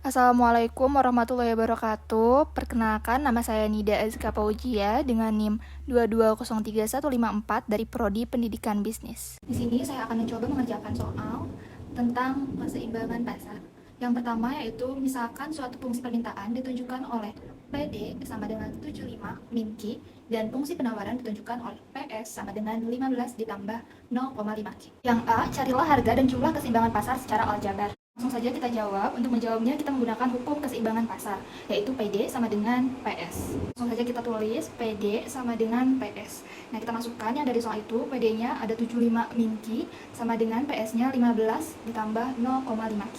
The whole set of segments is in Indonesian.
Assalamualaikum warahmatullahi wabarakatuh. Perkenalkan, nama saya Nida Azka Paujia dengan NIM 2203154 dari Prodi Pendidikan Bisnis. Di sini saya akan mencoba mengerjakan soal tentang keseimbangan pasar. Yang pertama yaitu misalkan suatu fungsi permintaan ditunjukkan oleh PD sama dengan 75 min Q dan fungsi penawaran ditunjukkan oleh PS sama dengan 15 ditambah 0,5 Q. Yang A, carilah harga dan jumlah keseimbangan pasar secara aljabar. Langsung saja kita jawab. Untuk menjawabnya kita menggunakan hukum keseimbangan pasar, yaitu PD sama dengan PS. Langsung saja kita tulis PD sama dengan PS. Nah, kita masukkan yang dari soal itu. PD-nya ada 75 min Q sama dengan PS-nya 15 ditambah 0,5 Q.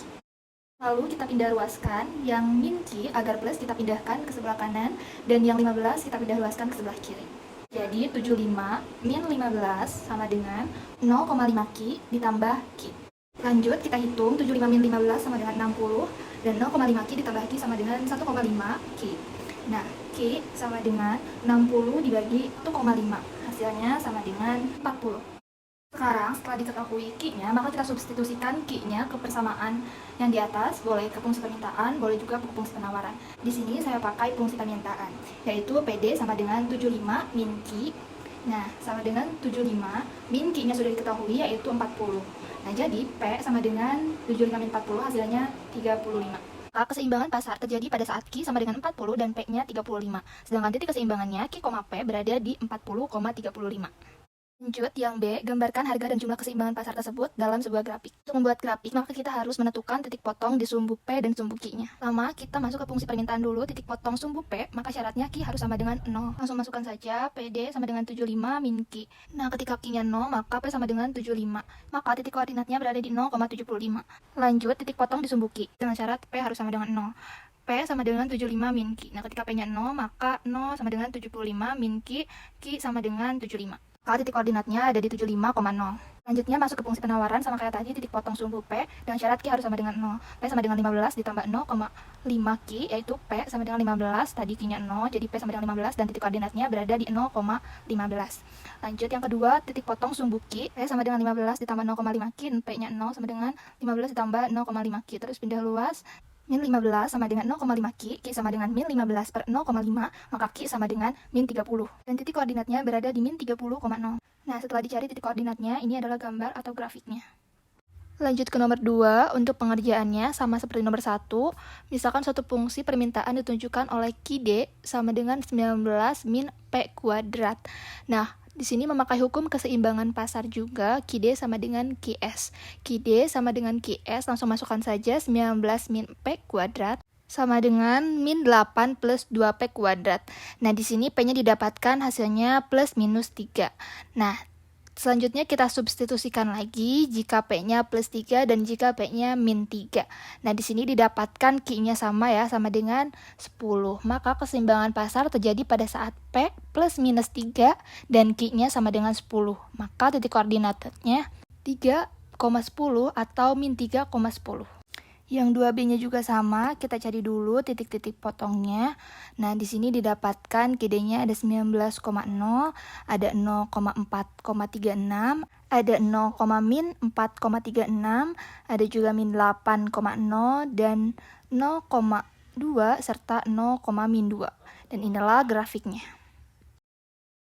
Lalu kita pindah ruaskan, yang min Q agar plus kita pindahkan ke sebelah kanan, dan yang 15 kita pindah ruaskan ke sebelah kiri. Jadi 75 min 15 sama dengan 0,5 Q ditambah Q. Lanjut, kita hitung 75 min 15 sama dengan 60, dan 0,5 Q ditambah Q sama dengan 1,5 Q. Nah, Q sama dengan 60 dibagi 1,5, hasilnya sama dengan 40. Sekarang, setelah diketahui Q-nya, maka kita substitusikan Q-nya ke persamaan yang di atas, boleh ke fungsi permintaan, boleh juga ke fungsi penawaran. Di sini saya pakai fungsi permintaan, yaitu PD sama dengan 75 min Q. Nah, sama dengan 75, min Q-nya sudah diketahui, yaitu 40. Nah, jadi P sama dengan 75 min 40 hasilnya 35. Maka keseimbangan pasar terjadi pada saat Q sama dengan 40 dan P-nya 35. Sedangkan titik keseimbangannya Q, P berada di 40,35. Lanjut, yang B, gambarkan harga dan jumlah keseimbangan pasar tersebut dalam sebuah grafik. Untuk membuat grafik, maka kita harus menentukan titik potong di sumbu P dan sumbu Q-nya. Pertama, kita masuk ke fungsi permintaan dulu, titik potong sumbu P, maka syaratnya Q harus sama dengan 0. Langsung masukkan saja, PD sama dengan 75 min Q. Nah, ketika Q-nya 0, maka P sama dengan 75. Maka titik koordinatnya berada di 0,75. Lanjut, titik potong di sumbu Q, dengan syarat P harus sama dengan 0. P sama dengan 75 min Q. Nah, ketika P-nya 0, maka 0 sama dengan 75 min Q, Q sama dengan 75. Maka titik koordinatnya ada di 75,0. Lanjutnya masuk ke fungsi penawaran sama kayak tadi, titik potong sumbu P dengan syarat Q harus sama dengan 0. P sama dengan 15 ditambah 0,5 Q, yaitu P sama dengan 15, tadi Q-nya 0, jadi P sama dengan 15 dan titik koordinatnya berada di 0,15. Lanjut yang kedua, titik potong sumbu Q, P sama dengan 15 ditambah 0,5 Q, P-nya 0 sama dengan 15 ditambah 0,5 Q. Terus pindah luas, min 15 sama dengan 0,5 Q, Q sama dengan min 15 per 0,5, maka Q sama dengan min 30. Dan titik koordinatnya berada di min 30,0. Nah, setelah dicari titik koordinatnya, ini adalah gambar atau grafiknya. Lanjut ke nomor 2, untuk pengerjaannya sama seperti nomor 1. Misalkan suatu fungsi permintaan ditunjukkan oleh QD sama dengan 19 min P kuadrat. Nah, di sini memakai hukum keseimbangan pasar juga, QD sama dengan QS. QD sama dengan QS, langsung masukkan saja 19 min P kuadrat sama dengan min 8 plus 2P kuadrat. Nah, di sini P-nya didapatkan hasilnya plus minus 3. Nah, selanjutnya kita substitusikan lagi jika P-nya plus 3 dan jika P-nya min 3. Nah, di sini didapatkan Q-nya sama ya, sama dengan 10. Maka keseimbangan pasar terjadi pada saat P plus minus 3 dan Q-nya sama dengan 10. Maka titik koordinatnya 3,10 atau min 3,10. Yang 2B-nya juga sama, kita cari dulu titik-titik potongnya. Nah, di sini didapatkan QD-nya ada 19,0, ada 0,4,36, ada 0, min 4,36, ada juga min 8,0 dan 0,2 serta 0, min 2. Dan inilah grafiknya.